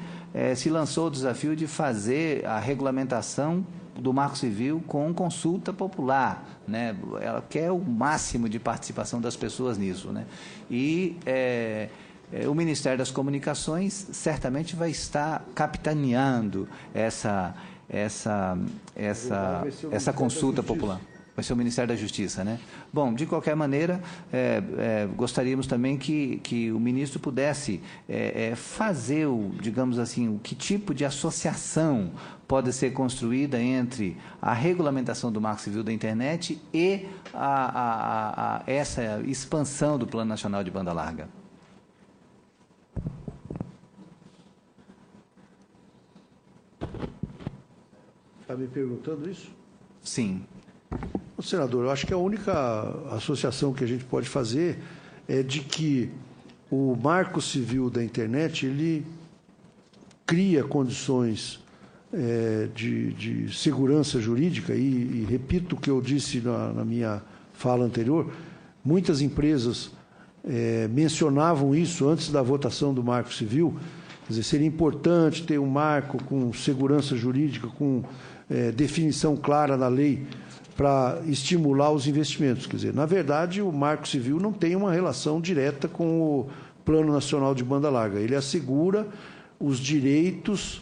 se lançou o desafio de fazer a regulamentação do Marco Civil com consulta popular, né? Ela quer o máximo de participação das pessoas nisso, né? E o Ministério das Comunicações certamente vai estar capitaneando essa consulta popular. Vai ser o Ministério da Justiça, né? Bom, de qualquer maneira, gostaríamos também que o ministro pudesse fazer, digamos assim, que tipo de associação pode ser construída entre a regulamentação do Marco Civil da Internet e essa expansão do Plano Nacional de Banda Larga. Está me perguntando isso? Sim. Senador, eu acho que a única associação que a gente pode fazer é de que o Marco Civil da Internet ele cria condições de segurança jurídica e repito o que eu disse na minha fala anterior, muitas empresas mencionavam isso antes da votação do Marco Civil. Quer dizer, seria importante ter um marco com segurança jurídica, com definição clara na lei, para estimular os investimentos. Quer dizer, na verdade, o Marco Civil não tem uma relação direta com o Plano Nacional de Banda Larga. Ele assegura os direitos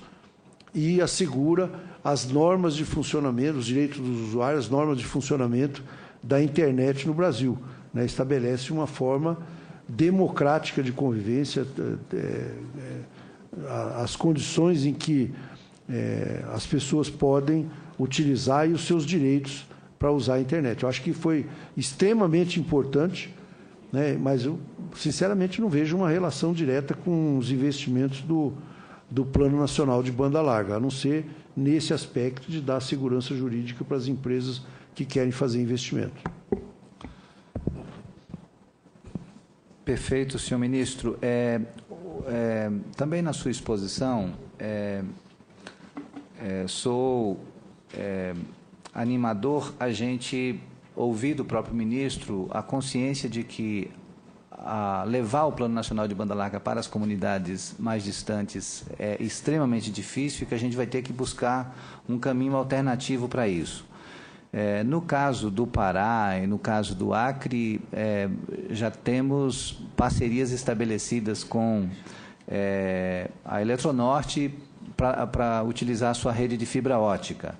e assegura as normas de funcionamento, os direitos dos usuários, as normas de funcionamento da internet no Brasil, né? Estabelece uma forma democrática de convivência, as condições em que as pessoas podem utilizar e os seus direitos para usar a internet. Eu acho que foi extremamente importante, né, mas eu, sinceramente, não vejo uma relação direta com os investimentos do Plano Nacional de Banda Larga, a não ser nesse aspecto de dar segurança jurídica para as empresas que querem fazer investimento. Perfeito, senhor ministro. Também na sua exposição, sou animador a gente ouvir do próprio ministro a consciência de que levar o Plano Nacional de Banda Larga para as comunidades mais distantes é extremamente difícil e que a gente vai ter que buscar um caminho alternativo para isso. No caso do Pará e no caso do Acre, já temos parcerias estabelecidas com a Eletronorte para utilizar a sua rede de fibra ótica.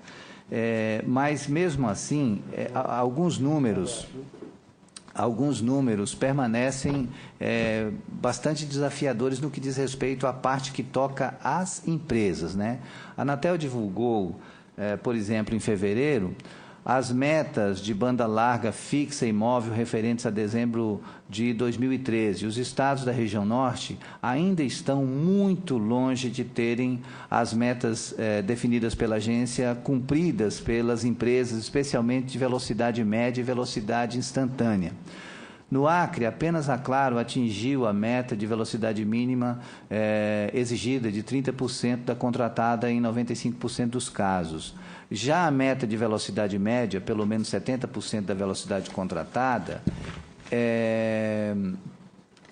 Mas, mesmo assim, alguns números permanecem bastante desafiadores no que diz respeito à parte que toca às empresas, né? A Anatel divulgou, por exemplo, em fevereiro, as metas de banda larga fixa e móvel referentes a dezembro de 2013. Os estados da região norte ainda estão muito longe de terem as metas definidas pela agência cumpridas pelas empresas, especialmente de velocidade média e velocidade instantânea. No Acre, apenas a Claro atingiu a meta de velocidade mínima exigida de 30% da contratada em 95% dos casos. Já a meta de velocidade média, pelo menos 70% da velocidade contratada,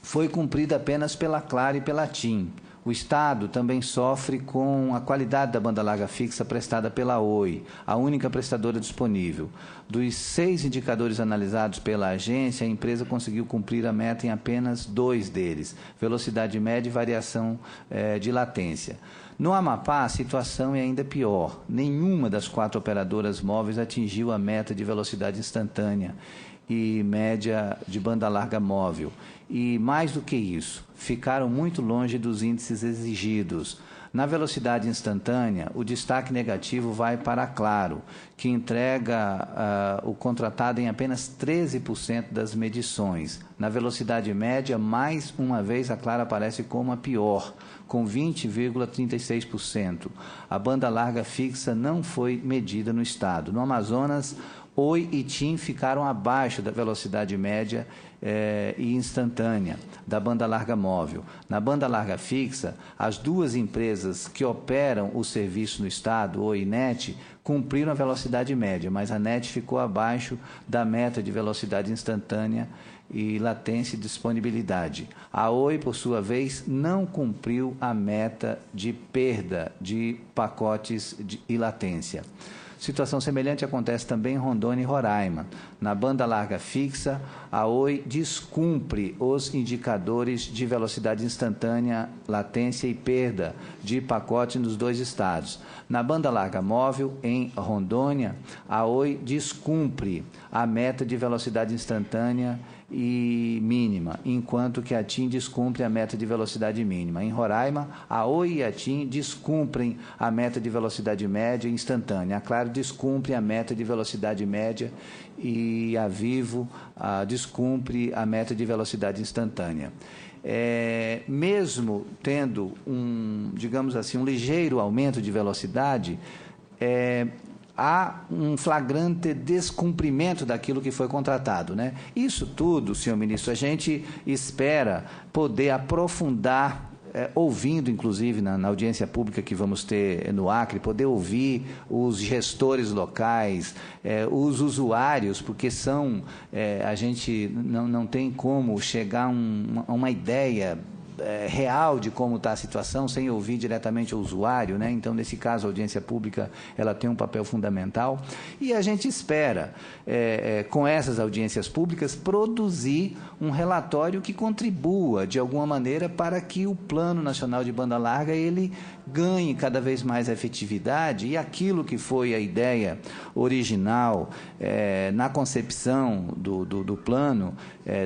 foi cumprida apenas pela Claro e pela TIM. O Estado também sofre com a qualidade da banda larga fixa prestada pela Oi, a única prestadora disponível. Dos 6 indicadores analisados pela agência, a empresa conseguiu cumprir a meta em apenas 2 deles, velocidade média e variação de latência. No Amapá, a situação é ainda pior. Nenhuma das 4 operadoras móveis atingiu a meta de velocidade instantânea e média de banda larga móvel. E, mais do que isso, ficaram muito longe dos índices exigidos. Na velocidade instantânea, o destaque negativo vai para a Claro, que entrega o contratado em apenas 13% das medições. Na velocidade média, mais uma vez, a Claro aparece como a pior, com 20,36%. A banda larga fixa não foi medida no estado. No Amazonas, Oi e TIM ficaram abaixo da velocidade média e instantânea da banda larga móvel. Na banda larga fixa, as 2 empresas que operam o serviço no estado, Oi e NET, cumpriram a velocidade média, mas a NET ficou abaixo da meta de velocidade instantânea e latência e disponibilidade. A Oi, por sua vez, não cumpriu a meta de perda de pacotes e latência. Situação semelhante acontece também em Rondônia e Roraima. Na banda larga fixa, a Oi descumpre os indicadores de velocidade instantânea, latência e perda de pacote nos 2 estados. Na banda larga móvel, em Rondônia, a Oi descumpre a meta de velocidade instantânea e mínima, enquanto que a TIM descumpre a meta de velocidade mínima. Em Roraima, a Oi e a TIM descumprem a meta de velocidade média e instantânea. A Claro descumpre a meta de velocidade média e a Vivo descumpre a meta de velocidade instantânea. Mesmo tendo digamos assim, um ligeiro aumento de velocidade, há um flagrante descumprimento daquilo que foi contratado, né? Isso tudo, senhor ministro, a gente espera poder aprofundar, ouvindo, inclusive, na audiência pública que vamos ter no Acre, poder ouvir os gestores locais, os usuários, porque a gente não tem como chegar a uma ideia real de como está a situação, sem ouvir diretamente o usuário, né? Então, nesse caso, a audiência pública ela tem um papel fundamental e a gente espera, com essas audiências públicas, produzir um relatório que contribua, de alguma maneira, para que o Plano Nacional de Banda Larga ele ganhe cada vez mais efetividade e aquilo que foi a ideia original na concepção do plano,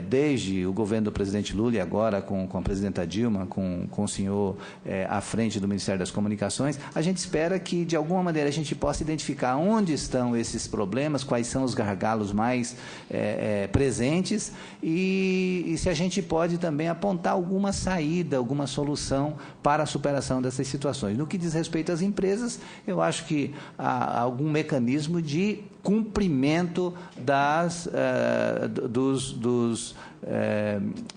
desde o governo do presidente Lula e agora com a presidenta Dilma, com o senhor à frente do Ministério das Comunicações, a gente espera que, de alguma maneira, a gente possa identificar onde estão esses problemas, quais são os gargalos mais presentes e se a gente pode também apontar alguma saída, alguma solução para a superação dessas situações. No que diz respeito às empresas, eu acho que há algum mecanismo de cumprimento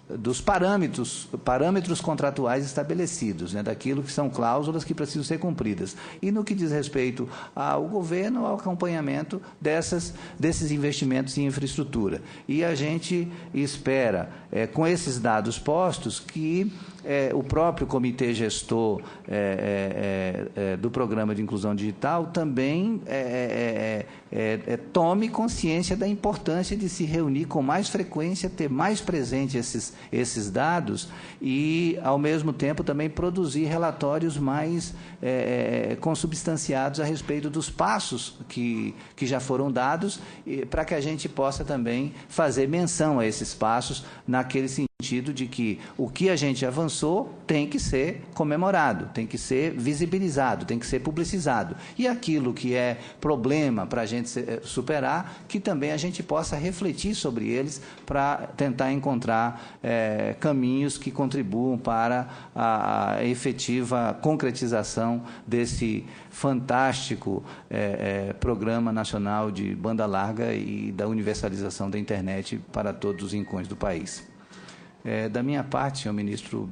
dos parâmetros contratuais estabelecidos, né, daquilo que são cláusulas que precisam ser cumpridas. E no que diz respeito ao governo, ao acompanhamento desses investimentos em infraestrutura. E a gente espera, com esses dados postos, que o próprio comitê gestor do Programa de Inclusão Digital também tome consciência da importância de se reunir com mais frequência, ter mais presente esses dados e, ao mesmo tempo, também produzir relatórios mais consubstanciados a respeito dos passos que já foram dados, para que a gente possa também fazer menção a esses passos, naquele sentido de que o que a gente avançou tem que ser comemorado, tem que ser visibilizado, tem que ser publicizado. E aquilo que é problema para a gente superar, que também a gente possa refletir sobre eles para tentar encontrar caminhos que contribuam para a efetiva concretização desse fantástico Programa Nacional de Banda Larga e da universalização da internet para todos os rincões do país. Da minha parte, senhor ministro,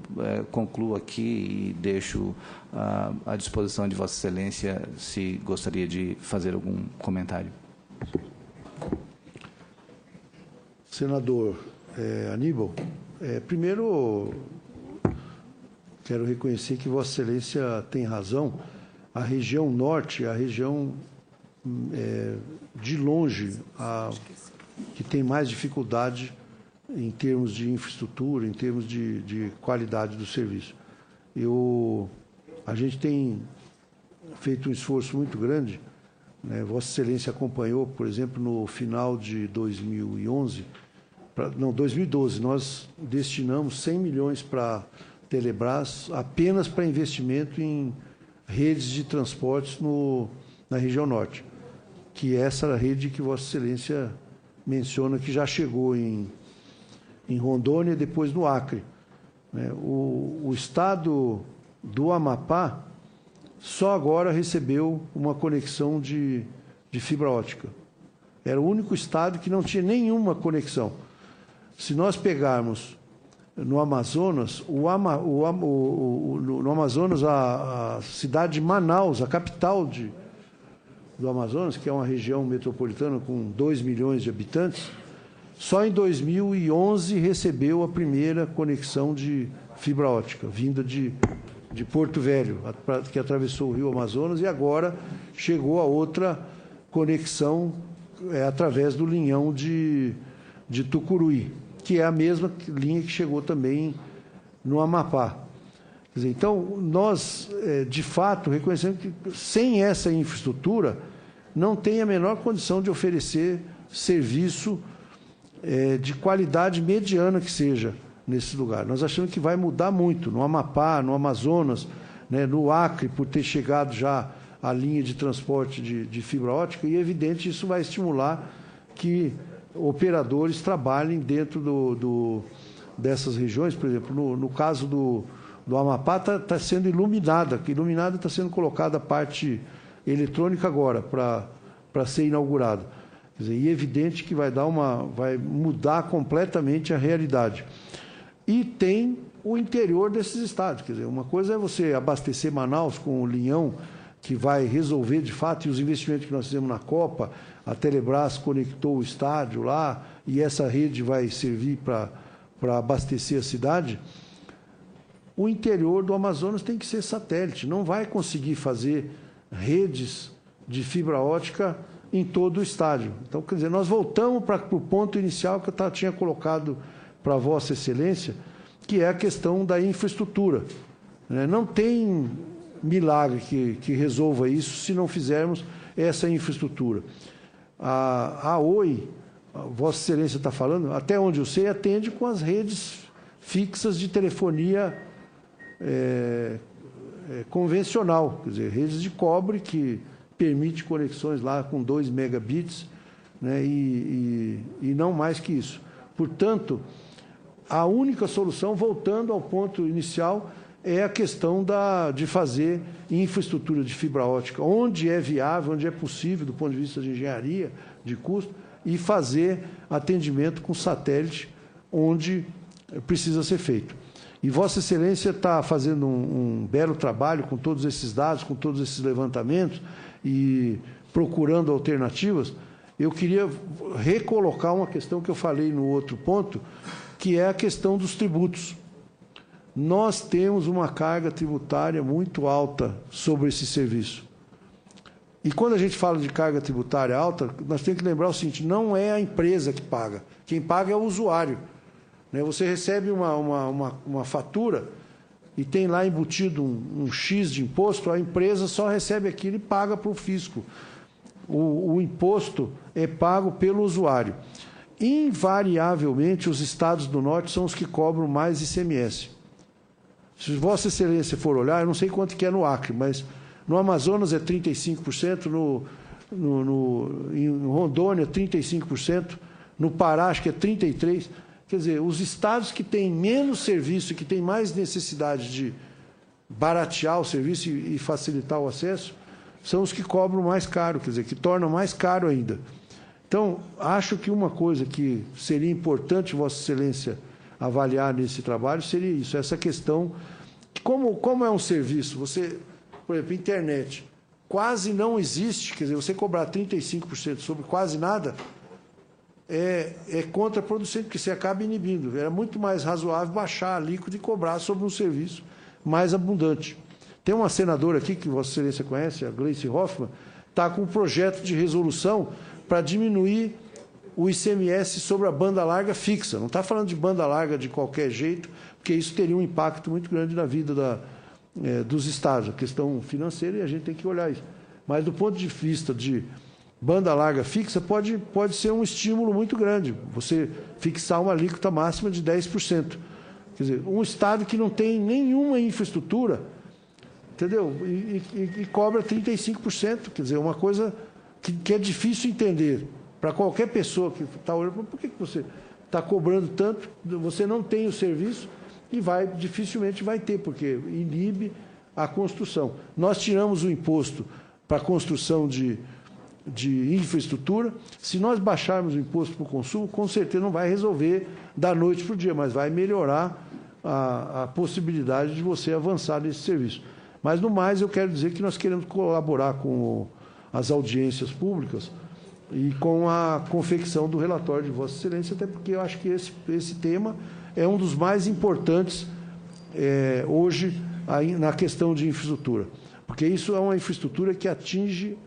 concluo aqui e deixo à disposição de Vossa Excelência se gostaria de fazer algum comentário. Senador Aníbal, primeiro quero reconhecer que Vossa Excelência tem razão. A região norte é a região, de longe, que tem mais dificuldade em termos de infraestrutura, em termos de qualidade do serviço. A gente tem feito um esforço muito grande, né? Vossa Excelência acompanhou, por exemplo, no final de 2012, nós destinamos 100 milhões para Telebrás apenas para investimento em redes de transportes na região norte, que é essa rede que Vossa Excelência menciona que já chegou em Rondônia e depois no Acre. O estado do Amapá só agora recebeu uma conexão de fibra ótica. Era o único estado que não tinha nenhuma conexão. Se nós pegarmos no Amazonas, no Amazonas, a cidade de Manaus, a capital do Amazonas, que é uma região metropolitana com 2 milhões de habitantes, só em 2011 recebeu a primeira conexão de fibra ótica, vinda de Porto Velho, que atravessou o rio Amazonas, e agora chegou a outra conexão através do linhão de Tucuruí, que é a mesma linha que chegou também no Amapá. Quer dizer, então, nós, de fato, reconhecemos que sem essa infraestrutura não tem a menor condição de oferecer serviço de qualidade mediana que seja nesse lugar. Nós achamos que vai mudar muito no Amapá, no Amazonas, né, no Acre, por ter chegado já a linha de transporte de fibra ótica, e é evidente isso vai estimular que operadores trabalhem dentro dessas regiões. Por exemplo, no caso do Amapá, está sendo iluminada está sendo colocada a parte eletrônica agora para ser inaugurada. Quer dizer, e é evidente que vai mudar completamente a realidade. E tem o interior desses estados. Quer dizer, uma coisa é você abastecer Manaus com o linhão, que vai resolver de fato, e os investimentos que nós fizemos na Copa, a Telebrás conectou o estádio lá, e essa rede vai servir para abastecer a cidade. O interior do Amazonas tem que ser satélite, não vai conseguir fazer redes de fibra ótica em todo o estádio. Então, quer dizer, nós voltamos para o ponto inicial que eu tinha colocado para Vossa Excelência, que é a questão da infraestrutura. Não tem milagre que resolva isso se não fizermos essa infraestrutura. A Oi, a Vossa Excelência está falando, até onde eu sei, atende com as redes fixas de telefonia convencional, quer dizer, redes de cobre que permite conexões lá com 2 megabits, né, e não mais que isso. Portanto, a única solução, voltando ao ponto inicial, é a questão de fazer infraestrutura de fibra ótica, onde é viável, onde é possível, do ponto de vista de engenharia, de custo, e fazer atendimento com satélite, onde precisa ser feito. E Vossa Excelência está fazendo um belo trabalho com todos esses dados, com todos esses levantamentos e procurando alternativas. Eu queria recolocar uma questão que eu falei no outro ponto, que é a questão dos tributos. Nós temos uma carga tributária muito alta sobre esse serviço. E quando a gente fala de carga tributária alta, nós temos que lembrar o seguinte, não é a empresa que paga, quem paga é o usuário. Você recebe uma fatura e tem lá embutido um X de imposto, a empresa só recebe aquilo e paga para o fisco. O imposto é pago pelo usuário. Invariavelmente, os estados do norte são os que cobram mais ICMS. Se Vossa Excelência for olhar, eu não sei quanto que é no Acre, mas no Amazonas é 35%, em Rondônia 35%, no Pará acho que é 33%. Quer dizer, os estados que têm menos serviço e que têm mais necessidade de baratear o serviço e facilitar o acesso, são os que cobram mais caro, quer dizer, que tornam mais caro ainda. Então, acho que uma coisa que seria importante Vossa Excelência avaliar nesse trabalho seria isso, essa questão, como é um serviço, você, por exemplo, internet, quase não existe, quer dizer, você cobrar 35% sobre quase nada, é contraproducente, porque você acaba inibindo. Era muito mais razoável baixar a alíquota e cobrar sobre um serviço mais abundante. Tem uma senadora aqui, que Vossa Excelência conhece, a Gleice Hoffmann, está com um projeto de resolução para diminuir o ICMS sobre a banda larga fixa. Não está falando de banda larga de qualquer jeito, porque isso teria um impacto muito grande na vida dos estados, a questão financeira, e a gente tem que olhar isso. Mas, do ponto de vista de banda larga fixa, pode ser um estímulo muito grande, você fixar uma alíquota máxima de 10%. Quer dizer, um estado que não tem nenhuma infraestrutura, entendeu? E cobra 35%. Quer dizer, uma coisa que é difícil entender para qualquer pessoa que está olhando. Por que você está cobrando tanto? Você não tem o serviço e dificilmente vai ter, porque inibe a construção. Nós tiramos o imposto para a construção de infraestrutura. Se nós baixarmos o imposto para o consumo, com certeza não vai resolver da noite para o dia, mas vai melhorar a possibilidade de você avançar nesse serviço. Mas, no mais, eu quero dizer que nós queremos colaborar com as audiências públicas e com a confecção do relatório de Vossa Excelência, até porque eu acho que esse tema é um dos mais importantes hoje na questão de infraestrutura, porque isso é uma infraestrutura que atinge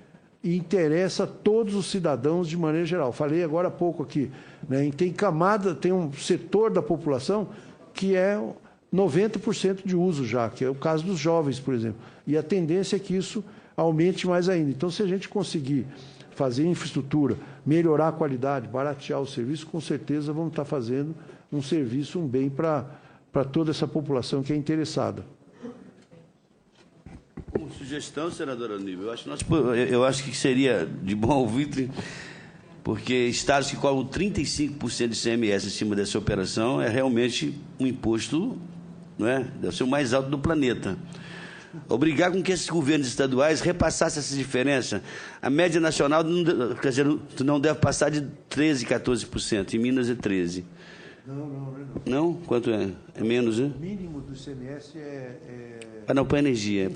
e interessa a todos os cidadãos de maneira geral. Falei agora há pouco aqui, né, tem um setor da população que é 90% de uso já, que é o caso dos jovens, por exemplo. E a tendência é que isso aumente mais ainda. Então, se a gente conseguir fazer infraestrutura, melhorar a qualidade, baratear o serviço, com certeza vamos estar fazendo um serviço, um bem para toda essa população que é interessada. Como sugestão, senadora Aníbal, eu acho que seria de bom ouvir, porque estados que cobram 35% de ICMS em cima dessa operação é realmente um imposto, não é? Deve ser o mais alto do planeta. Obrigar com que esses governos estaduais repassassem essa diferença. A média nacional não deve passar de 13%, 14%. Em Minas é 13%. Não? Quanto é? É menos, né? O mínimo do ICMS não, para energia. O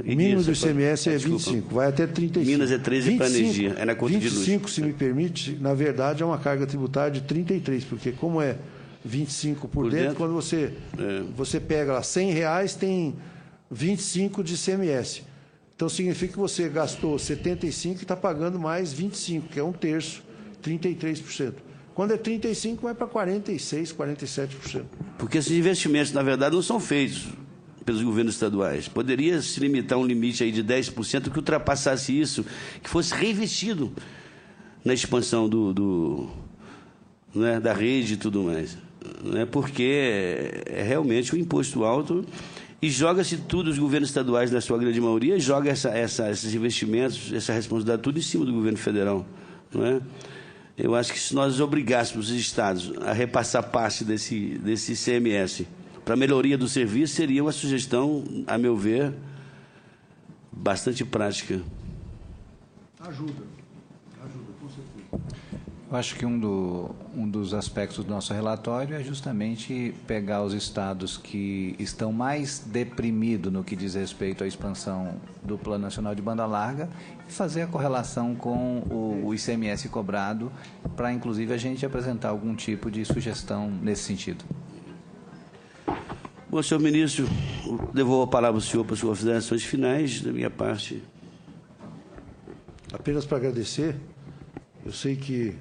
mínimo do ICMS é 25, vai até 35. Minas é 13 para energia, é na conta 25, de luz. 25, se me permite, na verdade é uma carga tributária de 33, porque como é 25 por dentro, quando você pega lá R$100, tem 25 de ICMS. Então significa que você gastou 75 e está pagando mais 25, que é um terço, 33%. Quando é 35, vai para 46%, 47%. Porque esses investimentos, na verdade, não são feitos pelos governos estaduais. Poderia se limitar a um limite aí de 10% que ultrapassasse isso, que fosse reinvestido na expansão né, da rede e tudo mais. Né, porque é realmente um imposto alto e joga-se tudo, os governos estaduais, na sua grande maioria, joga esses investimentos, essa responsabilidade, tudo em cima do governo federal. Não é? Eu acho que se nós obrigássemos os estados a repassar parte desse ICMS para melhoria do serviço, seria uma sugestão, a meu ver, bastante prática. Ajuda, com certeza. Eu acho que um dos aspectos do nosso relatório é justamente pegar os estados que estão mais deprimidos no que diz respeito à expansão do Plano Nacional de Banda Larga e fazer a correlação com o ICMS cobrado para, inclusive, a gente apresentar algum tipo de sugestão nesse sentido. Bom, senhor ministro, devolvo a palavra ao senhor para as suas considerações finais da minha parte. Apenas para agradecer, eu sei que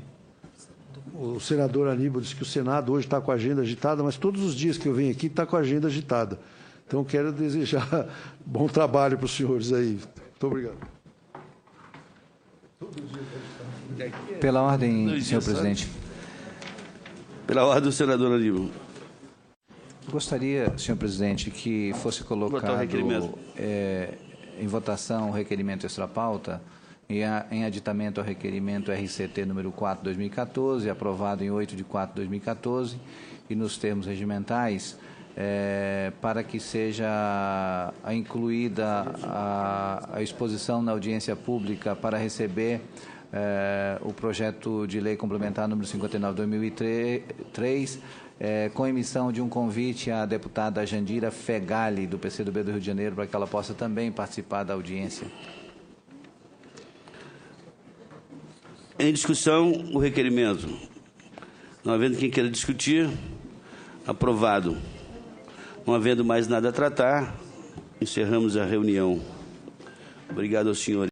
o senador Aníbal disse que o Senado hoje está com a agenda agitada, mas todos os dias que eu venho aqui está com a agenda agitada. Então, quero desejar bom trabalho para os senhores aí. Muito obrigado. Pela ordem, senhor presidente. Pela ordem do senador Aníbal. Gostaria, senhor presidente, que fosse colocado em votação o requerimento extra-pauta em aditamento ao requerimento RCT número 4/2014, aprovado em 8/4/2014, e nos termos regimentais, para que seja incluída a exposição na audiência pública para receber o projeto de lei complementar número 59/2003, com emissão de um convite à deputada Jandira Fegali, do PCdoB do Rio de Janeiro, para que ela possa também participar da audiência. Em discussão, o requerimento. Não havendo quem queira discutir, aprovado. Não havendo mais nada a tratar, encerramos a reunião. Obrigado ao senhor.